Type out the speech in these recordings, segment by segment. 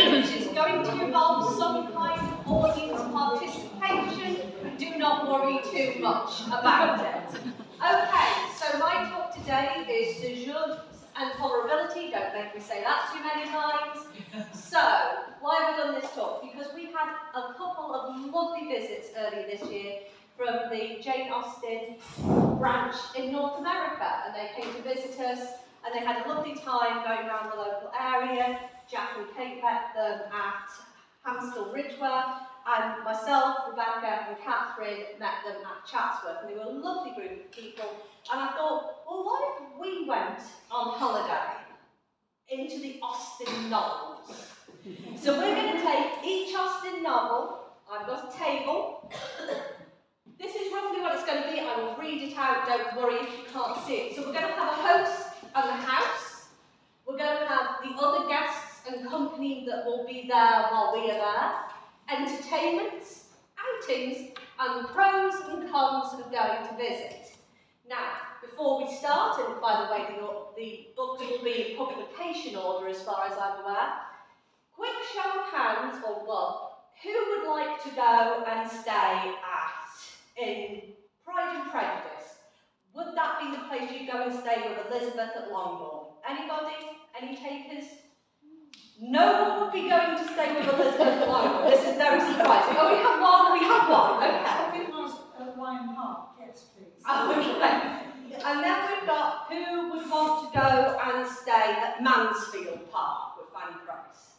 which is going to involve some kind of audience participation. Do not worry too much about it. Okay, so my talk today is Sojourns and Tolerability. Don't make me say that too many times. So, why have I done this talk? Because we had a couple of lovely visits earlier this year from the Jane Austen branch in North America, and they came to visit us, and they had a lovely time going around the local area. Jack and Kate met them at Hamstall Ridgewell, and myself, Rebecca and Catherine met them at Chatsworth, and they were a lovely group of people. And I thought, well, what if we went on holiday into the Austen novels? So we're going to take each Austen novel. I've got a table. This is roughly what it's going to be. I will read it out, don't worry if you can't see it. So we're going to have a host and the house. We're going to have the other guests and company that will be there while we are there. Entertainments, outings, and the pros and cons of going to visit. Now, before we start, and by the way, the books will be in publication order as far as I'm aware. Quick show of hands, or well, who would like to go and stay in Pride and Prejudice? Would that be the place you go and stay with Elizabeth at Longbourn? Anybody? Any takers? No one would be going to stay with Elizabeth at Longbourn. This is very surprising. Oh, we have one. Okay. I think it was Lion Park, yes, please. Okay. And then we've got who would want to go and stay at Mansfield Park with Fanny Price?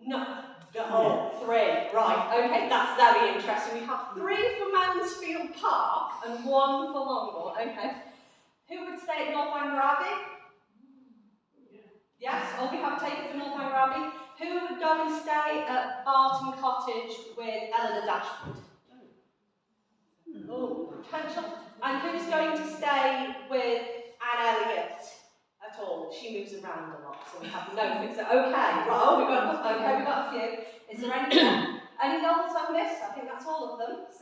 No. Oh, three. Right, okay, that's very interesting. We have three for Mansfield Park and one for Longbourn. Okay. Who would stay at Northanger Abbey? Yes, oh, we have taken for Northanger Abbey. Who would go and stay at Barton Cottage with Eleanor Dashwood? Oh, potential. And who's going to stay with Anne Elliot at all? She moves around a lot, so we have no fix. Okay, right. Oh, we've got a few. Is there any novels I've missed? I think that's all of them. 6.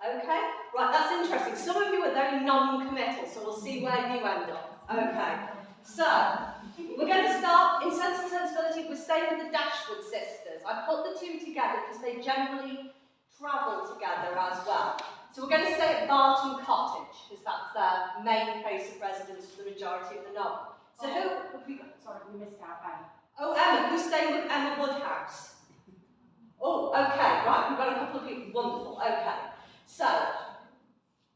Okay, right. That's interesting. Some of you are very non-committal, so we'll see where you end up. Okay. So we're going to start in Sense and Sensibility. We're staying with the Dashwood sisters. I put the two together because they generally travel together as well. So we're going to stay at Barton Cottage, because that's their main place of residence for the majority of the novel. So who have we got? Sorry, we missed out Emma. Oh, Emma. Who's staying with Emma Woodhouse? Oh, okay, right. We've got a couple of people. Wonderful. Okay. So,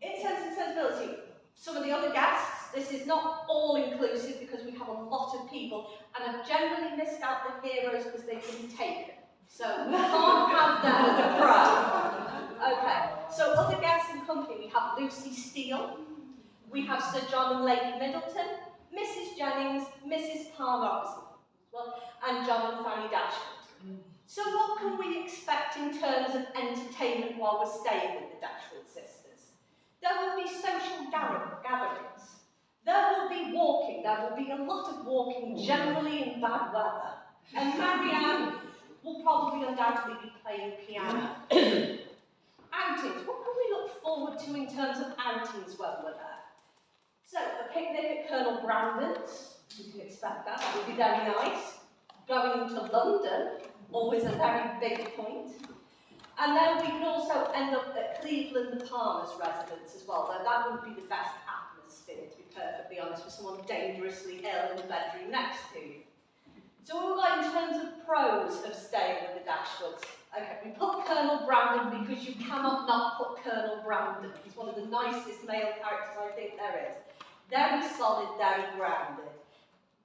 in Sense and Sensibility, some of the other guests, this is not all inclusive because we have a lot of people, and I've generally missed out the heroes because they've been taken. So we can't have them as a pro. Okay, so other guests in company, we have Lucy Steele, we have Sir John and Lady Middleton, Mrs. Jennings, Mrs. Palmer, well, and John and Fanny Dashwood. So what can we expect in terms of entertainment while we're staying with the Dashwood sisters? There will be social gatherings. There will be walking. There will be a lot of walking, generally in bad weather. And Marianne will probably undoubtedly be playing piano. Outings. What can we look forward to in terms of outings when we're there? So, a picnic at Colonel Brandon's. You can expect that. That would be very nice. Going to London, always a very big point. And then we can also end up at Cleveland the Palmer's residence as well, though that wouldn't be the best atmosphere, to be perfectly honest, with someone dangerously ill in the bedroom next to you. So what we've got in terms of pros of staying with the Dashwoods. Okay, we put Colonel Brandon because you cannot not put Colonel Brandon. He's one of the nicest male characters I think there is. Very solid, very grounded.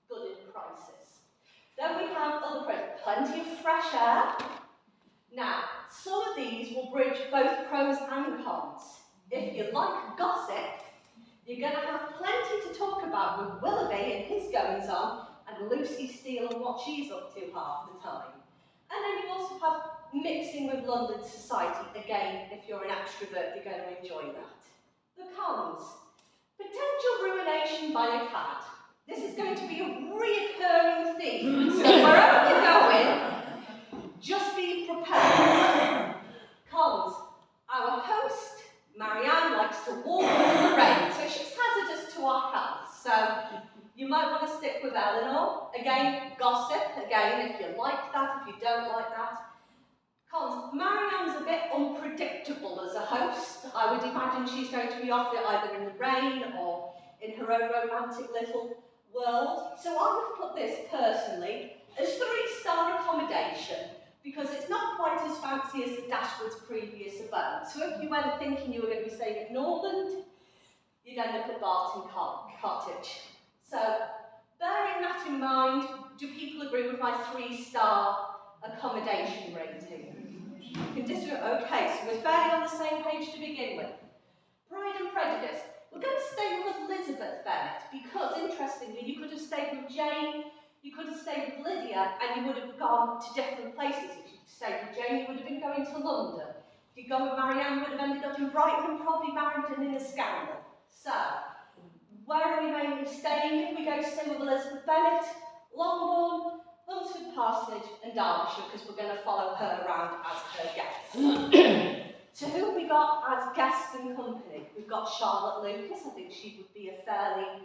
Good in crisis. Then we have other pros. Plenty of fresh air. Now, some of these will bridge both pros and cons. If you like gossip, you're going to have plenty to talk about with Willoughby and his goings-on, and Lucy Steele and what she's up to half the time. And then you also have mixing with London society. Again, if you're an extrovert, you're going to enjoy that. The cons. Potential ruination by a cat. This is going to be a reoccurring theme. So wherever you're going, just be prepared. Cons. Our host, Marianne, likes to walk in the rain, so she's hazardous to our health. So you might want to stick with Eleanor. Again, gossip. Again, if you like that, if you don't like that. Cons, Marianne's a bit unpredictable as a host. I would imagine she's going to be off it either in the rain or in her own romantic little world. So I would put this personally as 3-star accommodation because it's not quite as fancy as the Dashwood's previous abode. So if you went thinking you were going to be staying at Northern, you'd end up at Barton Cottage. So bearing that in mind, do people agree with my 3-star accommodation rating? You can disagree. Okay, so we're fairly on the same page to begin with. Pride and Prejudice. We're going to stay with Elizabeth Bennet because, interestingly, you could have stayed with Jane, you could have stayed with Lydia, and you would have gone to different places. If you stayed with Jane, you would have been going to London. If you go with Marianne, you would have ended up in Brighton and probably married and in a scandal. So, where are we mainly staying? If we go to stay with Elizabeth Bennet, Longbourn, Hunsford Parsonage and Derbyshire, because we're going to follow her around as her guest. So who have we got as guests and company? We've got Charlotte Lucas. I think she would be a fairly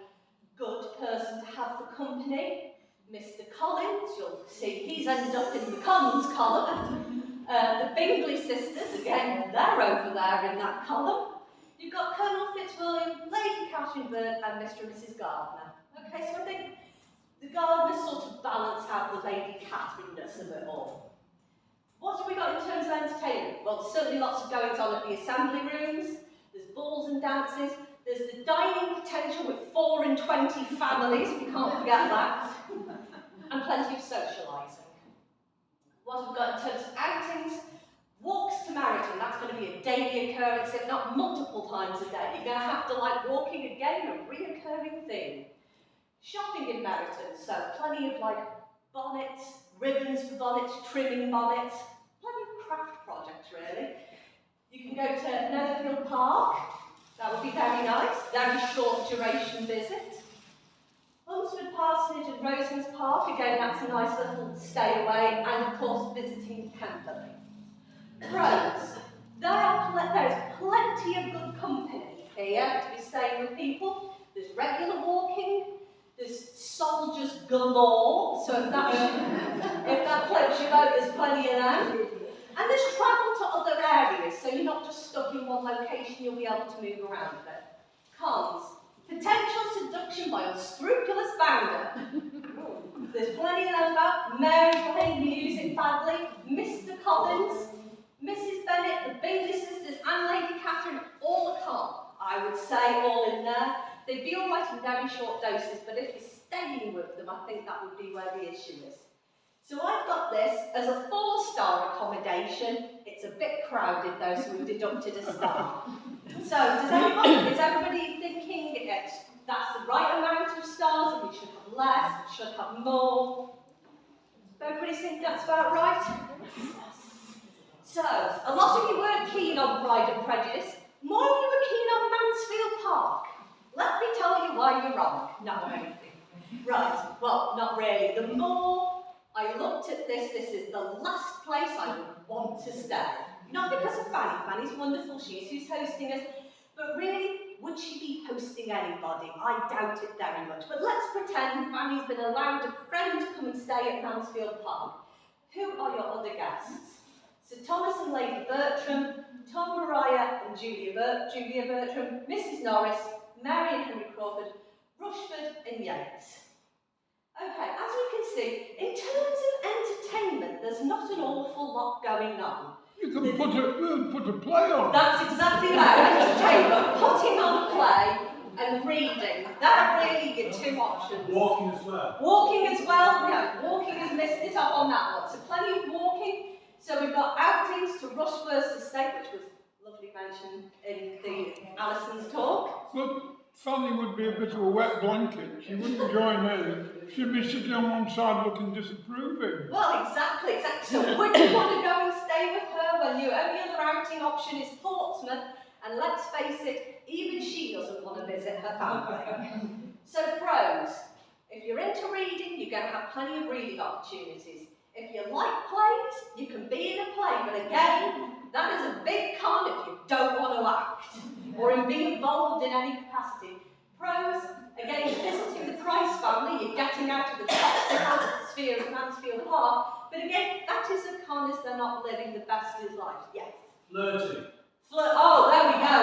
good person to have for company. Mr. Collins, you'll see he's ended up in the Collins column. The Bingley sisters, again, they're over there in that column. You've got Colonel Fitzwilliam, Lady Catherine Bird and Mr. and Mrs. Gardiner. Okay, so I think the Gardiners sort of balance out the Lady Catherine-ness of it all. What have we got in terms of entertainment? Well, certainly lots of goings on at the assembly rooms, there's balls and dances, there's the dining potential with 4 and 20 families, we can't forget that, and plenty of socialising. What have we got in terms of outings? Walks to Meryton, that's going to be a daily occurrence, if not multiple times a day. You're going to have to like walking again, a reoccurring thing. Shopping in Meryton, so plenty of like bonnets, ribbons for bonnets, trimming bonnets, plenty of craft projects really. You can go to Netherfield Park, that would be very nice, very short duration visit. Hunsford Parsonage and Roselands Park, again that's a nice little stay away, and of course visiting Pemberley. Pros, there's plenty of good company here to be staying with people. There's regular walking, there's soldiers galore, so if that floats your boat, there's plenty of them. And there's travel to other areas, so you're not just stuck in one location, you'll be able to move around a bit. Cons, potential seduction by unscrupulous bounder. There's plenty of them about. Mary playing music badly, Mr. Collins, Mrs. Bennet, the Bingley sisters and Lady Catherine, all a con, I would say, all in there. They'd be all right in very short doses, but if you're staying with them, I think that would be where the issue is. So I've got this as a 4-star accommodation. It's a bit crowded though, so we've deducted a star. So is everybody thinking that's the right amount of stars, and we should have less, we should have more? Everybody think that's about right? So, a lot of you weren't keen on Pride and Prejudice. More of you were keen on Mansfield Park. Let me tell you why you're wrong. No. Right, well, not really. The more I looked at this is the last place I would want to stay. Not because of Fanny. Fanny's wonderful, she's who's hosting us. But really, would she be hosting anybody? I doubt it very much. But let's pretend Fanny's been allowed a friend to come and stay at Mansfield Park. Who are your other guests? Sir Thomas and Lady Bertram, Tom Maria and Julia Bertram, Mrs. Norris, Mary and Henry Crawford, Rushford and Yates. Okay, as we can see, in terms of entertainment, there's not an awful lot going on. You can put a play on. That's exactly right, entertainment, putting on a play and reading. That are really your 2 options. Walking as well. Walking as well, yeah, walking is missed it up on that one. So plenty of walking. So we've got outings to Rushworth's estate, which was lovely mentioned in the Alison's talk. But Fanny would be a bit of a wet blanket. She wouldn't join in. She'd be sitting on one side looking disapproving. Well, exactly. So would you want to go and stay with her when your only other outing option is Portsmouth? And let's face it, even she doesn't want to visit her family. So pros, if you're into reading, you're going to have plenty of reading opportunities. If you like plays, you can be in a play, but again, that is a big con if you don't want to act or be involved in any capacity. Pros, again, you're visiting the Price family, you're getting out of the toxic atmosphere of Mansfield Park, but again, that is a con as they're not living the best of life. Yes? Flirting. Oh, there we go.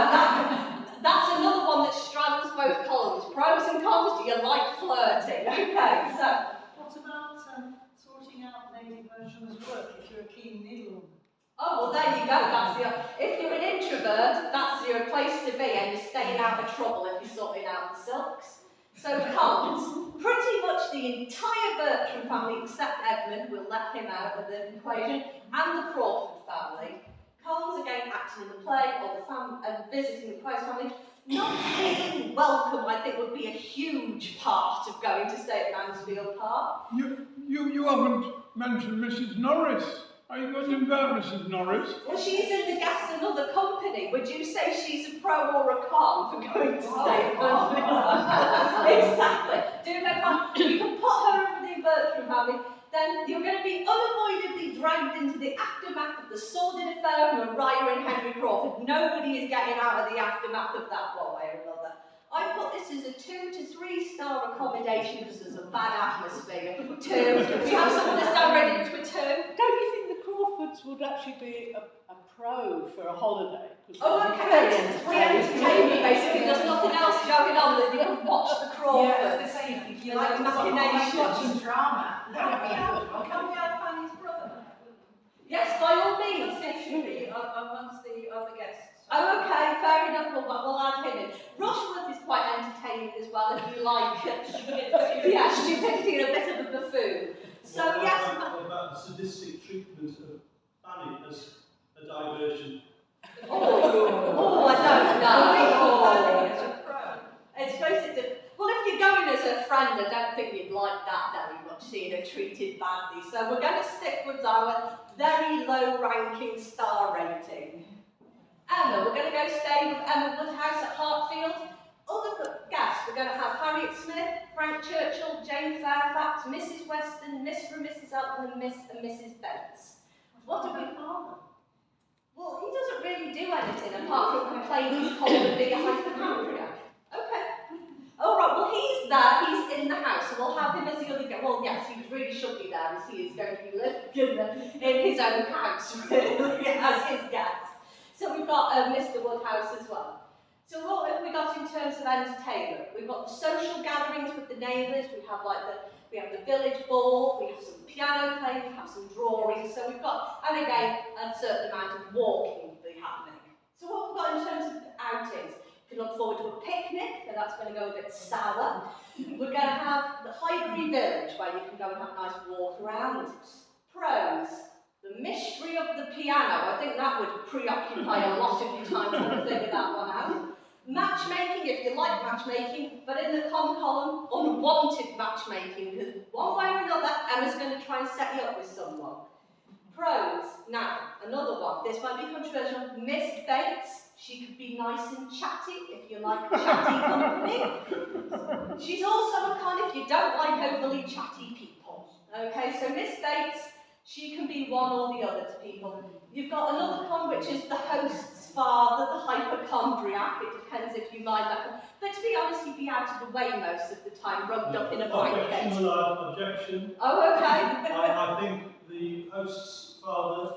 That's another one that straddles both columns. Pros and cons, do you like flirting? Okay, so. What about sorting out Lady Bertram's work if you're a keen needlewoman? Oh, well, there you go. If you're an introvert, that's your place to be, and you're staying out of trouble if you're sorting out the silks. So cons, pretty much the entire Bertram family, except Edmund, we'll let him out of the equation, and the Crawford family. Cons, again, acting in the play, or visiting the Price family. Not feeling welcome, I think, would be a huge part of going to stay at Mansfield Park. You haven't mentioned Mrs. Norris. Are you going to invite Mrs. Norris? Well, she's in the guest another company. Would you say she's a pro or a con for going to stay at Mansfield? Exactly. Do no con. You can put her in the Bertram family. Then you're going to be unavoidably dragged into the aftermath of the sordid affair of Maria and Henry Crawford. Nobody is getting out of the aftermath of that one way or another. I put this as a 2 to 3 star accommodation because there's a bad atmosphere. 2. We have someone that's down ready to a 2. Don't you think the Crawfords would actually be a pro for a holiday? Oh, okay. We entertain you basically. There's nothing else going on that you can watch the Crawfords. Yeah, it's the same. If you like machinations. watching drama, Can we have Fanny's brother? Yes, by all means. amongst the other guests. Oh, okay, fair enough. We'll add him in. Rushworth is quite entertaining as well, if you like. Yeah, stupidity and a bit of a buffoon. So, What yes. about the sadistic treatment of Fanny as a diversion? I don't know. It's supposed to. Well, if you're going as a friend, I don't think you'd like that very much, seeing her treated badly. So we're going to stick with our very low-ranking star rating. Emma, we're going to go stay with Emma Woodhouse at Hartfield. Other guests, we're going to have Harriet Smith, Frank Churchill, Jane Fairfax, Mrs. Weston, Mr. and Mrs. Elton, and Miss and Mrs. Bates. What do we call them? Well, he doesn't really do anything apart from complain he's cold and be a hypochondriac. Okay. All right, well, he's there, he's in the house, so we'll have him as the other guest. Well, yes, he really should be there, as he is going to be living in his own house, really, as his guest. So we've got Mr. Woodhouse as well. So what have we got in terms of entertainment? We've got the social gatherings with the neighbours, we have the village ball, we have some piano playing, we have some drawing, so we've got, and again, a certain amount of walking will be happening. So what we've got in terms of outings? You can look forward to a picnic, but that's going to go a bit sour. We're going to have the Highbury Village, where you can go and have a nice walk around. Pros, the mystery of the piano. I think that would preoccupy a lot of your time to figure that one out. Matchmaking, if you like matchmaking, but in the con column, unwanted matchmaking, because one way or another, Emma's going to try and set you up with someone. Pros, now, another one, this might be controversial. Miss Bates, she could be nice and chatty if you like chatty company. She's also a con if you don't like overly chatty people. Okay, so Miss Bates, she can be one or the other to people. You've got another con, which is the host's father, the hypochondriac. It depends if you mind that. But to be honest, he'd be out of the way most of the time, rubbed up in a blanket. Objection. Oh, okay. I think the host's father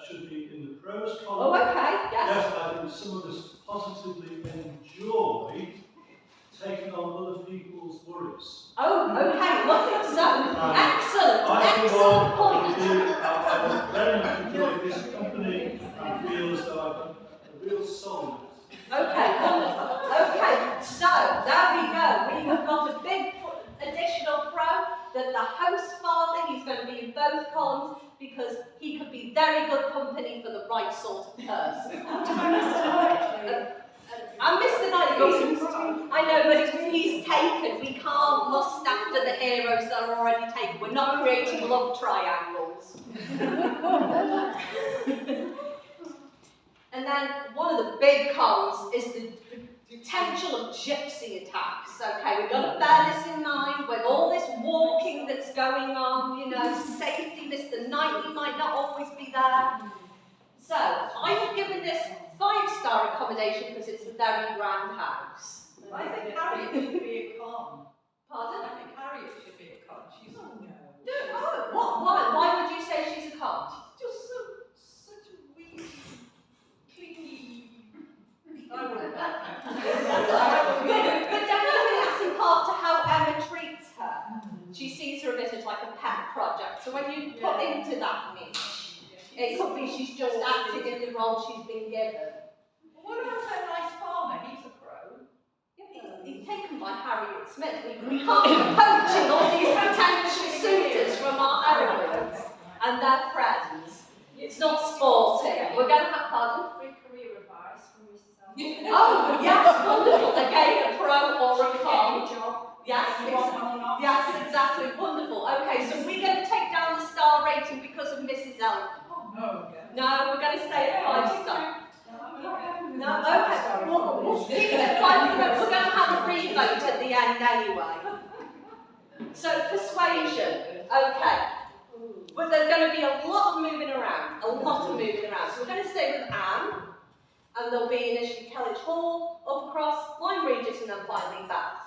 should be in the pros column. Oh, okay, yes. Yes, I think some of us positively enjoy taking on other people's worries. Oh, okay, lovely. So, excellent point. I very much enjoy this company and feel as though I've a real soul. Okay, wonderful. Okay, so there we go. We have got a big additional pro that the host father, he's going to be in both columns because he could be very good company for the right sort of person. And Mr. Knight, I know, but he's taken. We can't lust after the heroes that are already taken. We're not creating love triangles. And then one of the big cons is the potential of gypsy attacks. Okay, we've got to bear this in mind with all this walking that's going on, you know, safety. Mr. Knightley might not always be there. So, I have given this 5-star accommodation because it's a very grand house. I think Harriet should be a con. Pardon? I think Harriet should be a con. She's Oh, why would you say she's a con? just such a weak, clingy. I wouldn't like that. But don't you think that's in part to how Emma treats her? She sees her a bit as like a pet project. So when you put into that niche, it could be she's just acting in the role she's been given. What about her nice farmer? He's a pro. Yeah, he's taken by Harriet Smith. We can't be poaching all these potential suitors from our heroines and their friends. It's not sporting. We're going to have, pardon? Free career advice from Mrs. Allen. Oh, yes, wonderful. Again, a pro or a con. Yes, yes, exactly. Wonderful. Okay, so we're going to take down the star rating because of Mrs. Ellen. No, we're going to stay at 5 star. No, okay. We'll keep it at 5 star. We're going to have a revote at the end anyway. So, persuasion. Okay. But there's going to be a lot of moving around. So we're going to stay with Anne. And there'll be initially Kellage Hall, Uppercross, Lyme Regis, and then finally Bath.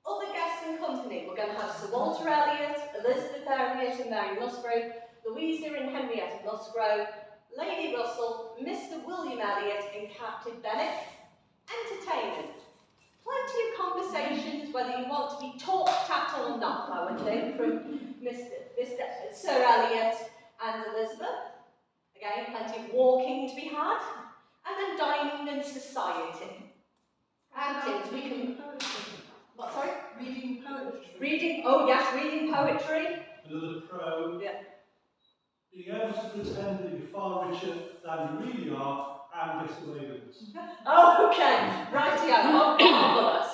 Other guests in company, we're going to have Sir Walter Elliot, Elizabeth Elliot and Mary Musgrove, Louisa and Henrietta Musgrove, Lady Russell, Mr. William Elliot and Captain Bennet. Entertainment. Plenty of conversations, whether you want to be talked at or not, I would think, from Sir Elliot and Elizabeth. Again, plenty of walking to be had. And then dining and society. Outings, we can... What, sorry? Reading poetry. Reading poetry. Another pro. Yeah. Being able to pretend that you're far richer than you really are and get away with it. Oh, okay. Rightio. Marvellous.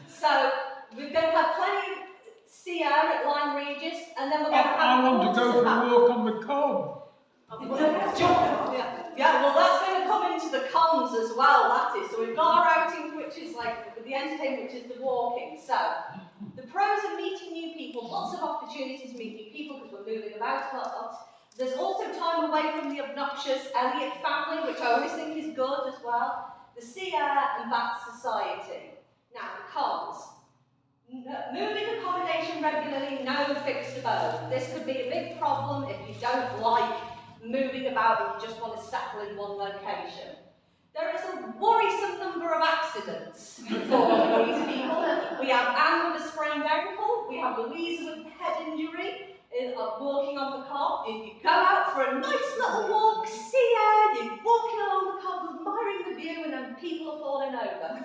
So, we're going to have plenty of sea air at Lyme Regis, and then we're going to have... I want to go for a walk on the cob. Yeah, well that's going to come into the cons as well, that is. So we've got our outing, which is like the entertainment, which is the walking. So, the pros of meeting new people, lots of opportunities to meet new people because we're moving about a lot. There's also time away from the obnoxious Elliot family, which I always think is good as well. The sea air and Bath society. Now, the cons. Moving accommodation regularly, no fixed abode. This could be a big problem if you don't like moving about and you just want to settle in one location. There is a worrisome number of accidents for these people. We have Anne with a sprained ankle, we have Louisa with a head injury, walking on the cob. You go out for a nice little walk, sea air, you're walking along the cob, admiring the view, and then people are falling over.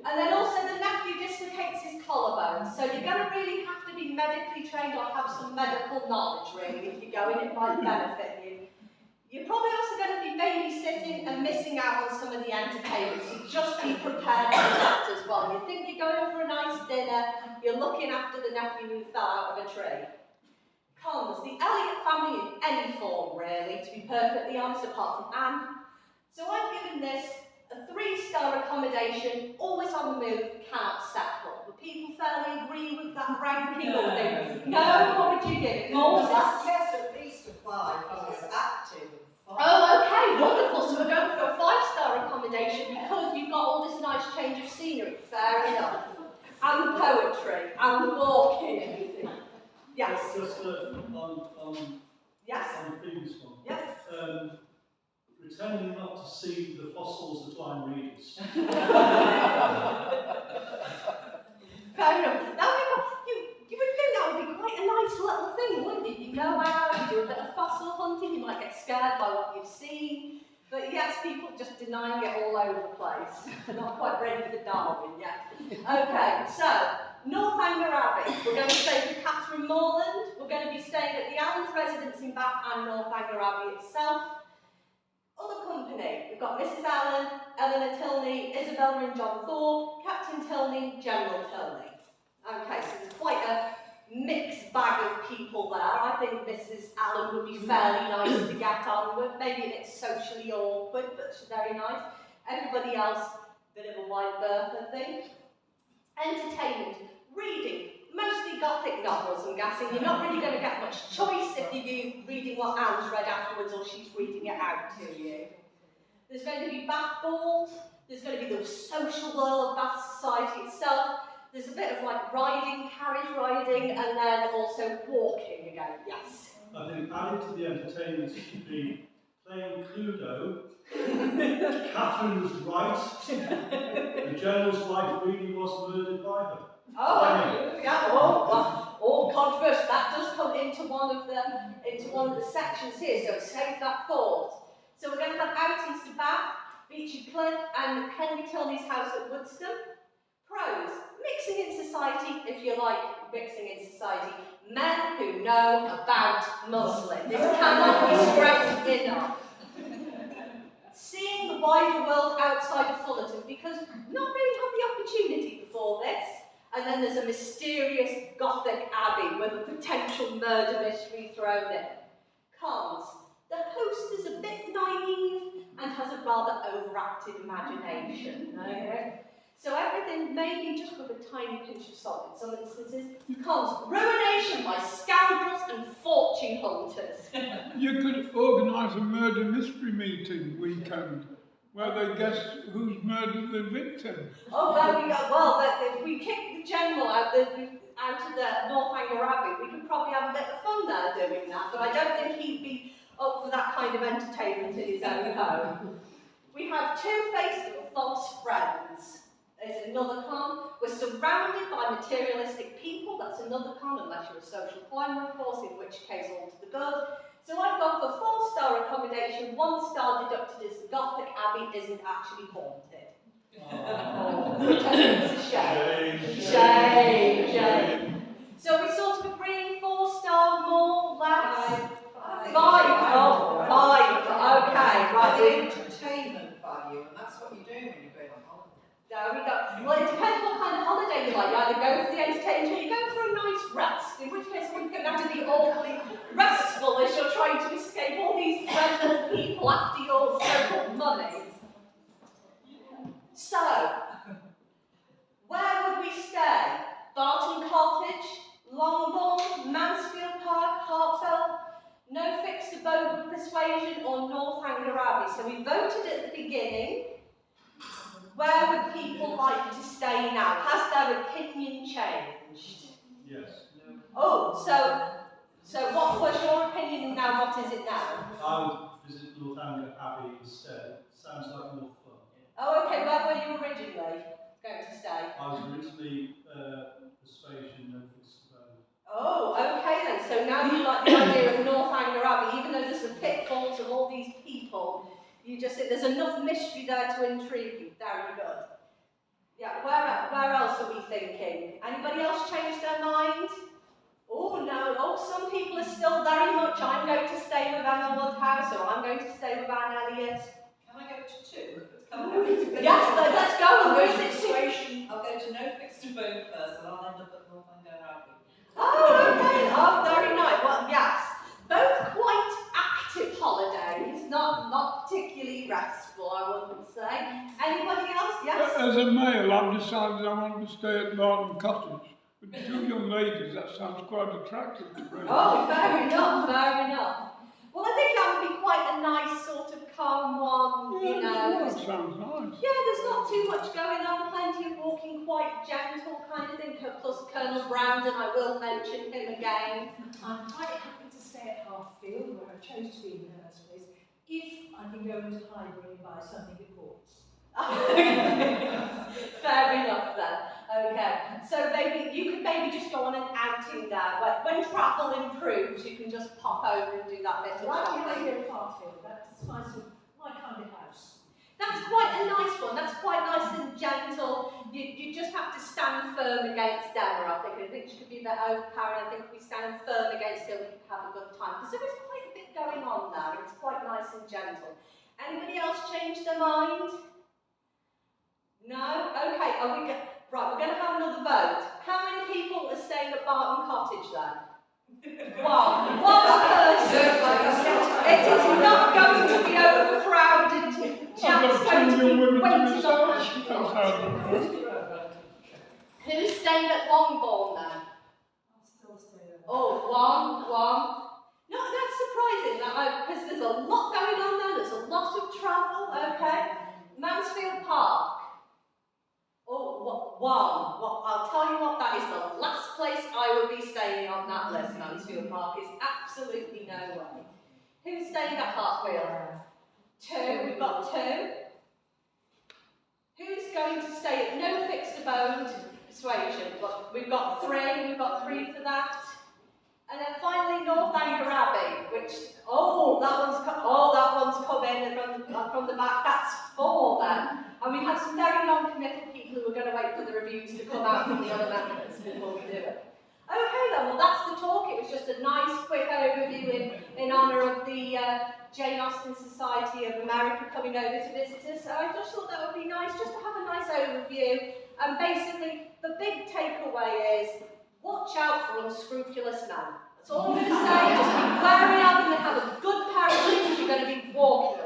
And then also the nephew dislocates his collarbone, so you're going to really have to be medically trained or have some medical knowledge, really, if you go in, it might benefit you. You're probably also going to be babysitting and missing out on some of the entertainment, so just be prepared for that as well. You think you're going for a nice dinner, you're looking after the nephew who fell out of a tree. Cons, the Elliot family in any form, really, to be perfectly honest, apart from Anne. So I've given this a 3-star accommodation, always on the move, can't settle. Would people fairly agree with that ranking? Or they, no, what would you give it? Moses? Yes, at least a 5, because it's active. Oh, okay, wonderful. So we're going for a 5-star accommodation because you've got all this nice change of scenery. Fair enough. And the poetry, and the walking, everything. Yes. Just on Yes. the previous one. Yes. Pretending not to see the fossils at Lyme Regis. Fair enough. You would think that would be quite a nice little thing, wouldn't it? You go out, you do a bit of fossil hunting, you might get scared by what you've seen. But yes, people just denying it all over the place. Not quite ready for Darwin yet. Okay, so Northanger Abbey. We're going to stay with Catherine Morland. We're going to be staying at the Allen's residence in Bath and Northanger Abbey itself. Other company, we've got Mrs. Allen, Eleanor Tilney, Isabella and John Thorpe, Captain Tilney, General Tilney. Okay, so there's quite a mixed bag of people there. I think Mrs. Allen would be fairly nice to get on with, maybe a bit socially awkward, but she's very nice. Everybody else, bit of a wide berth, I think. Entertainment, reading, mostly Gothic novels, I'm guessing. You're not really going to get much choice if you're reading what Anne's read afterwards or she's reading it out to you. There's going to be bath balls, There's going to be the social world, that society itself. There's a bit of like riding, carriage riding, and then also walking again. Yes. I think added to the entertainment should be playing Cluedo. Catherine was right. The general's wife really was murdered by her. Oh, yeah. Oh, controversial. That does come into one of the sections here. So save that thought. So we're going to have outings to Bath, Beachy Cliff, and Henry Tilney's house at Woodstone. Pros: mixing in society, if you like mixing in society. Men who know about Muslims. This cannot be stressed enough. Seeing the wider world outside of Fullerton, because not really had the opportunity before this. And then there's a mysterious Gothic abbey with a potential murder mystery thrown in. Cons: the host is a bit naive and has a rather overactive imagination. Okay? So everything maybe just with a tiny pinch of salt in some instances. Cons: ruination by scoundrels and fortune hunters. You could organise a murder mystery meeting weekend where they guess who's murdered the victim. Oh, there we go. Well, if we kick the general out of the Northanger Abbey, we could probably have a bit of fun there doing that, but I don't think he'd be up for that kind of entertainment in his own home. We have two-faced false friends. There's another con. We're surrounded by materialistic people. That's another con, unless you're a social climber, of course, in which case all to the good. So I've gone for 4-star accommodation, 1 star deducted as the Gothic Abbey isn't actually haunted. Which I think is a shame. Shame. So we sort of agreeing 4-star, more, less? 5. Oh, 5. Okay, right. The entertainment value, and that's what you're doing when you're going on holiday. There we go. Well, it depends what kind of holiday you like. You either go for the entertainment or you go for a nice rest, in which case it's going to have to be awfully restful as you're trying to escape all these dreadful people after your so-called money. So, where would we stay? Barton Cottage, Longbourn, Mansfield Park, Hartford, no fixed abode of persuasion, or Northanger Abbey. So we voted at the beginning. Where would people like to stay now? Has their opinion changed? Yes. Oh, so what was your opinion now? What is it now? I would visit Northanger Abbey instead. Sounds like more fun. Oh, okay. Where were you originally going to stay? I was originally persuasion, no fixed abode. Oh, okay then. So now you like the idea of Northanger Abbey, even though there's the pitfalls of all these people. You just think there's enough mystery there to intrigue you. Very good. Yeah, where else are we thinking? Anybody else change their mind? Oh no, some people are still very much, I'm going to stay with Emma Woodhouse, or I'm going to stay with Anne Elliot. Can I go to 2? Yes, let's go. I'll go Who's to it? persuasion. I'll go to no fixed abode first, and I'll end up at Northanger Abbey. Oh, okay. Oh, very nice. Well, yes. Both quite active holidays, not particularly restful, I wouldn't say. Anybody else? Yes? As a male, I've decided I want to stay at Barton Cottage. With 2 young ladies, that sounds quite attractive to me. Oh, fair enough, fair enough. Well, I think that would be quite a nice sort of calm one, you know. That sounds nice. Yeah, there's not too much going on, plenty of walking, quite gentle kind of thing. Plus Colonel Brandon, I will mention him again. I'm quite happy to stay at Hartfield, where I chose to be in the first place, if I can go into Highbury and buy something at Courts. Fair enough then. Okay, so maybe you could maybe just go on an outing there. When travel improves, you can just pop over and do that bit of Right shopping. behind here at Hartfield, that's my kind of house. That's quite a nice one. That's quite nice and gentle. You just have to stand firm against Emma, I think. I think she could be a bit overpowering. I think if we stand firm against her, we can have a good time. Because there is quite a bit going on there. It's quite nice and gentle. Anybody else change their mind? No? Okay, right, we're going to have another vote. How many people are staying at Barton Cottage then? One person. It is not going to be overcrowded. I've Jack's got going 2 to young be women to waiting myself. on That's handfuls. how it works. Who's staying at Longbourn then? I'll still stay there. Oh, one. No, that's surprising, because there's a lot going on there, there's a lot of travel, okay? Mansfield Park. one. Well, I'll tell you what, that is the last place I would be staying on that list. Mansfield Park is absolutely no way. Who's staying at Hartfield? 2. We've got 2. Who's going to stay at no fixed abode persuasion? Well, we've got 3. We've got 3 for that. And then finally, Northanger Abbey, which that one's come in from the back. That's 4 then. And we had some very non-committal people who were going to wait for the reviews to come out from the other members before we do it. Okay then, well that's the talk. It was just a nice quick overview in honour of the Jane Austen Society of America coming over to visit us. So I just thought that would be nice, just to have a nice overview. And basically, the big takeaway is, watch out for unscrupulous men. That's all I'm going to say. Just be wary of them and have a good pair of shoes you're going to be walking